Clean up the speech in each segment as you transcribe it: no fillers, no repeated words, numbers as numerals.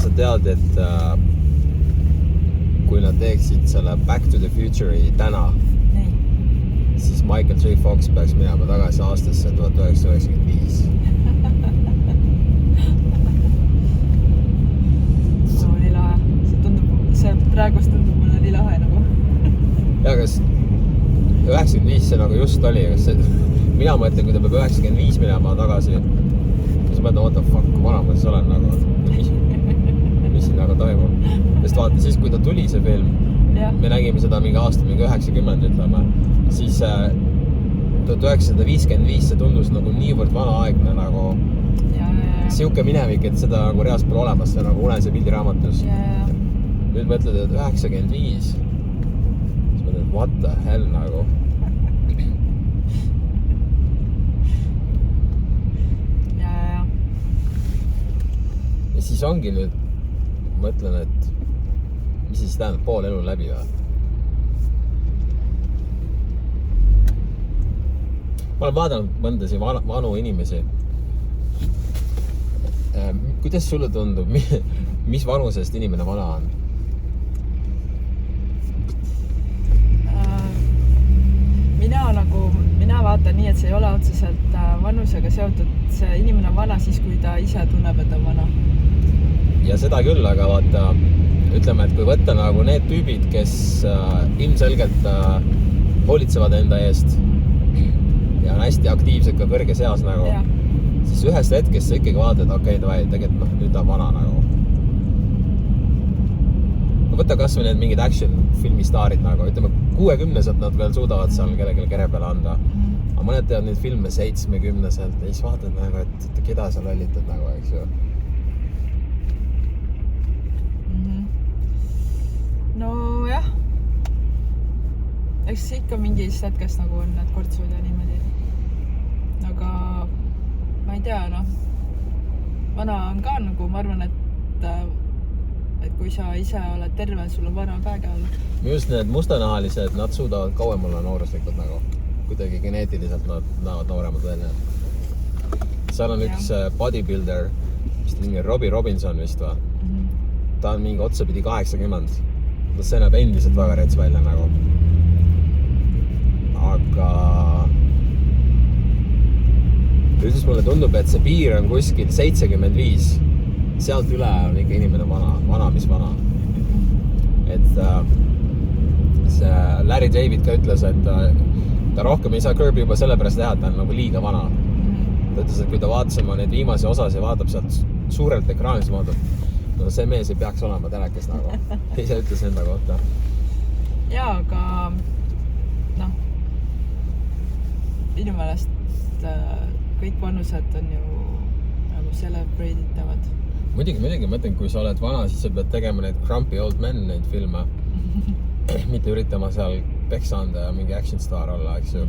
sa tead, et kui nad teeksid selle Back to the Future'i täna, siis Michael J. Fox peaks minema tagasi aastasse 1995. Nii lahe. See praegust tundub mulle nii lahe nagu. Ja kas 95 see nagu just oli, kas see, mina mõtlen, kui ta peab 95 minema tagasi, siis mõtlen, what the fuck, kui vana ma siis olen nagu, mis siin nagu toimub. Sest vaata, siis kui ta tuli see film, me nägime seda mingi aasta, mingi 90, ütleme, siis 1955 see tundus nagu niivõrd vanaaegne nagu siuke minevik, et seda nagu reaalselt pole olemas, see nagu unes ja pildiraamatus. Nüüd mõtled, et 95, siis mõtled, what the hell nagu. Ja siis ongi nüüd, mõtlen, et mis siis tähendab pool elu läbi või? Ma olen vaadanud mõndasi vanu inimesi. Kuidas sulle tundub, mis vanusest inimene vana on? Mina vaatan nii, et see ei ole otseselt vanusega seotud. See inimene on vana siis, kui ta ise tunneb, et on vana. Ja seda küll, aga vaata, ütleme, et kui võtta nagu need tüübid, kes ilmselgelt hoolitsevad enda eest ja on hästi aktiivsed ka kõrges eas nagu, siis ühest hetkest sa ikkagi vaatad, okei, tegelikult nüüd ta on vana nagu. Võta kas või need mingid action-filmi staarid nagu, ütleme 60-selt nad veel suudavad seal kellelegi kere peale anda. Aga mõned teevad neid filme 70-selt ja siis vaatad nagu, et keda sa lollitad nagu, eks ju. No jah. Eks ikka mingis hetkest nagu on need kortsud ja niimoodi. Aga ma ei tea, vana on ka nagu, ma arvan, et kui sa ise oled terve, sul on vana käega olla. Just need mustanahalised, nad suudavad kauem olla nooruslikud nagu. Kuidagi geneetiliselt nad näevad nooremad välja. Seal on üks bodybuilder, vist mingi Robbie Robinson vist või? Ta on mingi otsapidi 80. See näeb endiselt väga rets välja nagu. Aga ütles mulle tundub, et see piir on kuskil 75. Sealt üle on ikka inimene vana, mis vana. Et see Larry David ka ütles, et ta rohkem ei saa Kirby juba sellepärast teha, et ta on nagu liiga vana. Ta ütles, et kui ta vaatas oma need viimase osas ja vaatab sealt suurelt ekraanis, no see mees ei peaks olema telekes nagu. Ise ütles enda kohta. Jaa, aga minu meelest kõik vanused on ju nagu celebrate'itavad. Muidugi, ma ütlen, kui sa oled vana, siis sa pead tegema neid Grumpy Old Men, neid filme. Mitte üritama seal peksa anda ja mingi action star olla, eks ju.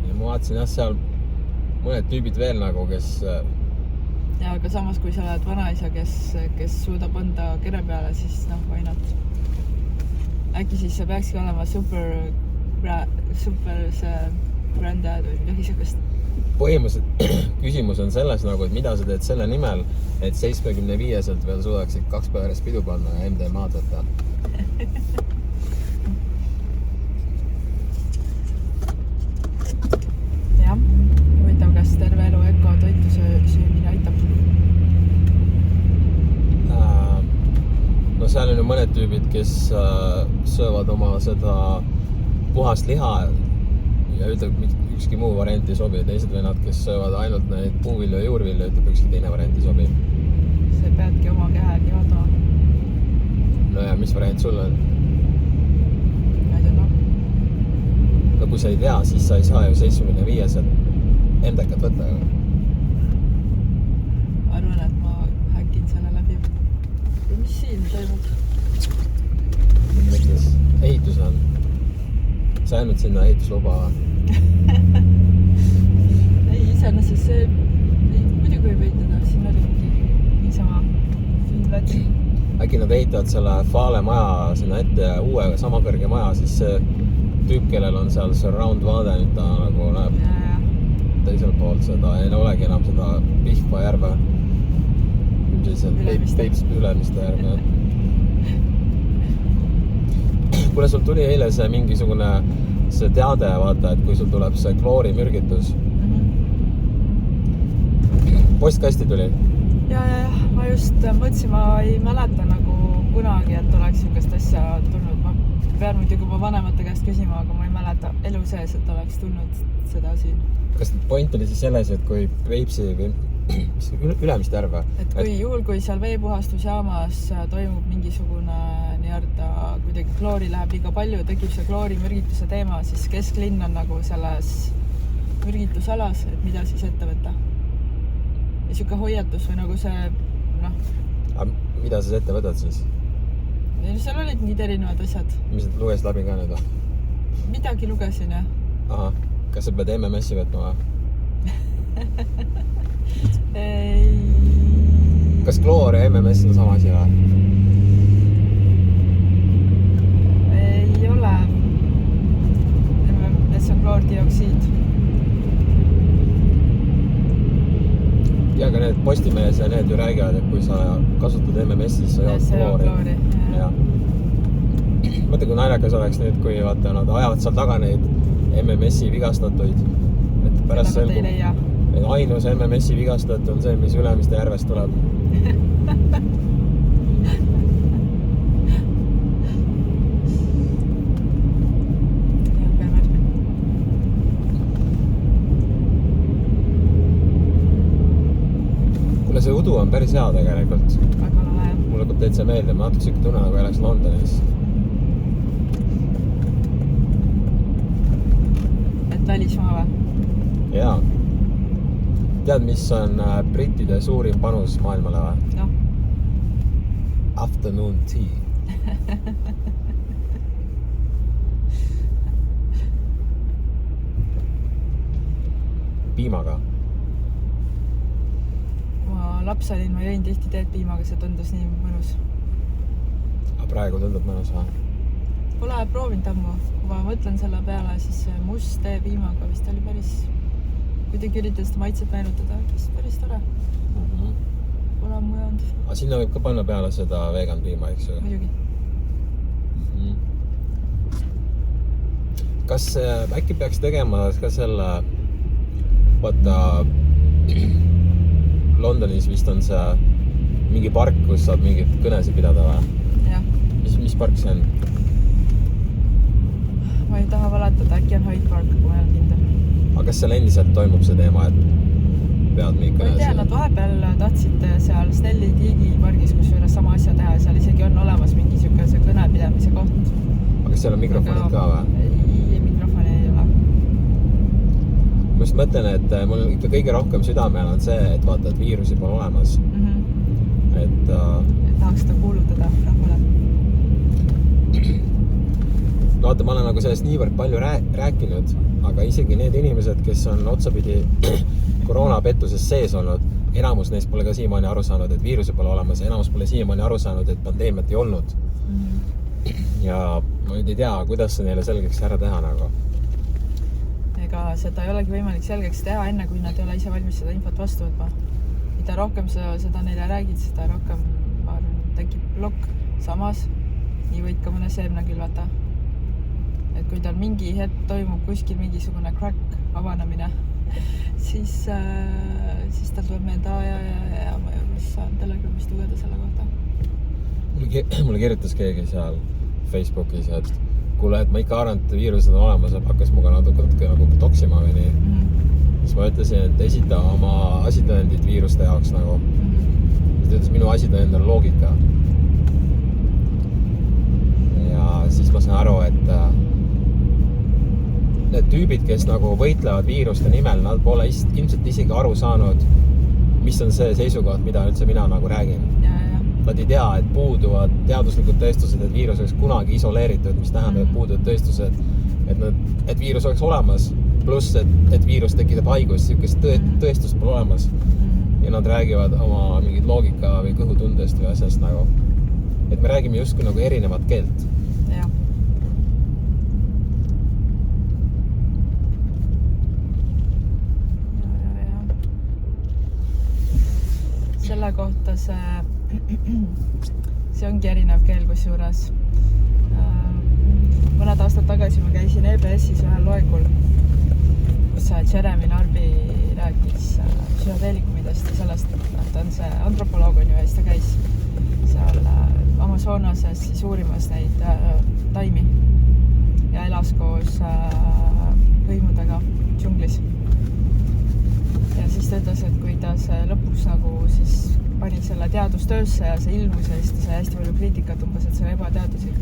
Ja ma vaatasin seal mõned tüübid veel nagu, kes... Ja, aga samas, kui sa oled vanaisa, kes suudab anda kere peale, siis why not? Äkki siis see peakski olema super see granddad või midagi sellist. Põhimõtteliselt küsimus on selles nagu, et mida sa teed selle nimel, et 75-selt veel suudaksid 2 päeva järjest pidu panna ja MDMA-d võtta. Jah, huvitav, kas terve elu öko toitu söömine aitab? No seal on ju mõned tüübid, kes söövad oma seda puhast liha ja ütleb, ükski muu variant ei sobi. Teised vennad, kes söövad ainult neid puuvilju ja juurvilju, ütleb, ükski teine variant ei sobi. See peadki oma kehagi vaatama. No ja mis variant sul on? I don't know. No kui sa ei tea, siis sa ei saa ju 75-selt endekat võtta ju. Arvan, et ma häkin selle läbi. Mis siin toimub? Mõtles, ehitus on. Sa ainult sinna ehitusluba? Ei, iseenesest see muidugi võib ehitada, siin oli niisama filmplats. Äkki nad ehitavad selle Faale maja sinna ette uue sama kõrge maja, siis see tüüp, kellel on seal surround vaade, nüüd ta nagu näeb teiselt poolt seda, ei olegi enam seda Pihkva järve. sealt Ülemiste järve. Kuule, sul tuli eile see mingisugune see teade, vaata, et kui sul tuleb see kloorimürgitus. Postkasti tuli? Ja, ma just mõtlesin, ma ei mäleta nagu kunagi, et oleks niisugust asja tulnud. Ma pean muidugi oma vanemate käest küsima, aga ma ei mäleta elu sees, et oleks tulnud seda siin. Kas point oli siis selles, et kui Peipsi või Ülemiste järve? Et juhul, kui seal veepuhastusjaamas toimub mingisugune nii-öelda kuidagi kloori läheb liiga palju, tekib see kloorimürgituse teema, siis kesklinn on nagu selles mürgitusalas, et mida siis ette võtta. Ja siuke hoiatus või nagu see, noh. Mida sa ette võtad siis? Seal olid mingid erinevad asjad. Mis lugesid läbi ka nüüd? Midagi lugesin, jah. Aha, kas sa pead MMS-i võtma või? Ei. Kas kloor ja MMS on sama asi või? Ei ole. MMS on kloordioksiid. Ja, aga need Postimees ja need ju räägivad, et kui sa kasutad MMS, siis sa jood kloori. Mõtle, kui naljakas oleks nüüd, kui vaata, nad ajavad seal taga neid MMS-i vigastatuid. Et pärast selgub, et ainus MMS-i vigastatu on see, mis Ülemiste järvest tuleb. Kuule, see udu on päris hea tegelikult. Väga lahe. Mulle hakkab täitsa meelde, ma natuke siuke tunne, nagu elaks Londonis. Et välismaa või? Jaa. Tead, mis on brittide suurim panus maailmale või? No. Afternoon tea. Piimaga. Ma laps olin, ma jõin tihti teed piimaga, see tundus nii mõnus. Aga praegu tundub mõnus või? Pole proovinud ammu. Kui ma mõtlen selle peale, siis must tee piimaga vist oli päris... Kuidagi üritan seda maitset meenutada, vist päris tore. Pole ammu jäänud. Aga sinna võib ka panna peale seda vegan piima, eks ju? Muidugi. Kas äkki peaks tegema ka selle... Vaata... Londonis vist on see mingi park, kus saad mingid kõnesid pidada või? Jah. Mis park see on? Ma ei taha valetada, äkki on Hyde Park, kui ma ei ole kindel. Aga kas seal endiselt toimub see teema, et pead mingi kõnesid? Ma ei tea, nad vahepeal tahtsid seal Snelli Tiigipargis, kus juures sama asja teha, seal isegi on olemas mingi see kõnepidamise koht. Aga kas seal on mikrofonid ka või? Ei, mikrofoni ei ole. Ma just mõtlen, et mul ikka kõige rohkem südamel on see, et vaata, et viirusi pole olemas. Et tahaks seda kuulutada rahvale. No vaata, ma olen nagu sellest niivõrd palju rääkinud, aga isegi need inimesed, kes on otsapidi koroonapettuses sees olnud, enamus neist pole ka siiamaani aru saanud, et viiruse pole olemas, enamus pole siiamaani aru saanud, et pandeemiat ei olnud. Ja ma nüüd ei tea, kuidas see neile selgeks ära teha nagu. Ega seda ei olegi võimalik selgeks teha enne, kui nad ei ole ise valmis seda infot vastu võtma. Mida rohkem seda neile räägid, seda rohkem tekib blokk. Samas, nii võid ka mõne seemne külvata. Et kui tal mingi hetk toimub kuskil mingisugune crack avanemine, siis tal tuleb meelde ja ma saan Telegramist lugeda selle kohta. Mulle kirjutas keegi seal Facebookis, et kuule, et ma ikka arvan, et viirused on olemas, hakkas muga natuke nagu toksima või nii. Siis ma ütlesin, et esita oma asitõendid viiruste jaoks nagu. Siis ta ütles, minu asitõend on loogika. Ja siis ma sain aru, et need tüübid, kes nagu võitlevad viiruste nimel, nad pole ilmselt isegi aru saanud, mis on see seisukoht, mida üldse mina nagu räägin. Nad ei tea, et puuduvad teaduslikud tõestused, et viirus oleks kunagi isoleeritud, mis tähendab, et puuduvad tõestused, et viirus oleks olemas, pluss, et viirus tekitab haigust, sellist tõestust pole olemas. Ja nad räägivad oma mingid loogika või kõhutundest või asjast nagu. Et me räägime justkui nagu erinevat keelt. Jah. selle kohta see ongi erinev keel kusjuures. Mõned aastad tagasi ma käisin EBS-is ühel loengul, kus Jeremy Narby rääkis psühhedeelikumidest ja sellest, et ta on see antropoloog on ju, ja siis ta käis seal Amazonases siis uurimas neid taimi ja elas koos hõimudega džunglis. Ja siis ta ütles, et kui ta see lõpuks nagu siis pani selle teadustöösse ja see ilmus ja siis ta sai hästi palju kriitikat umbes, et see on ebateaduslik,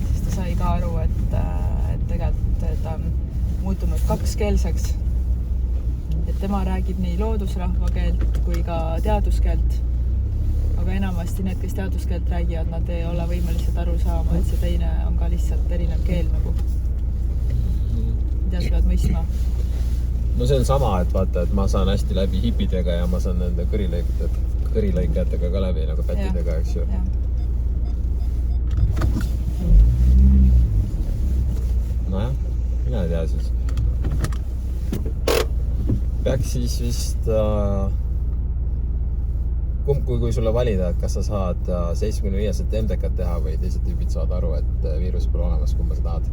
siis ta sai ka aru, et tegelikult ta on muutunud kakskeelseks. Et tema räägib nii loodusrahva keelt kui ka teaduskeelt. Aga enamasti need, kes teaduskeelt räägivad, nad ei ole võimelised aru saama, et see teine on ka lihtsalt erinev keel nagu. Mida sa pead mõistma? No see on sama, et vaata, et ma saan hästi läbi hipidega ja ma saan nende kõrilõikajatega ka läbi nagu pätidega, eks ju. Nojah, mina ei tea siis. Peaks siis vist kui sulle valida, et kas sa saad 75 MDK-t teha või teised tüübid saad aru, et viirus pole olemas, kumba sa tahad?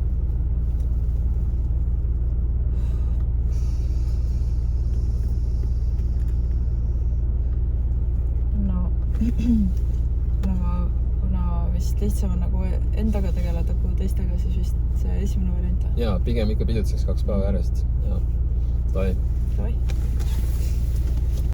kuna vist lihtsam on nagu endaga tegeleda kui teistega, siis vist see esimene variant. Jaa, pigem ikka pidutseks 2 päeva järjest. Jaa, toi.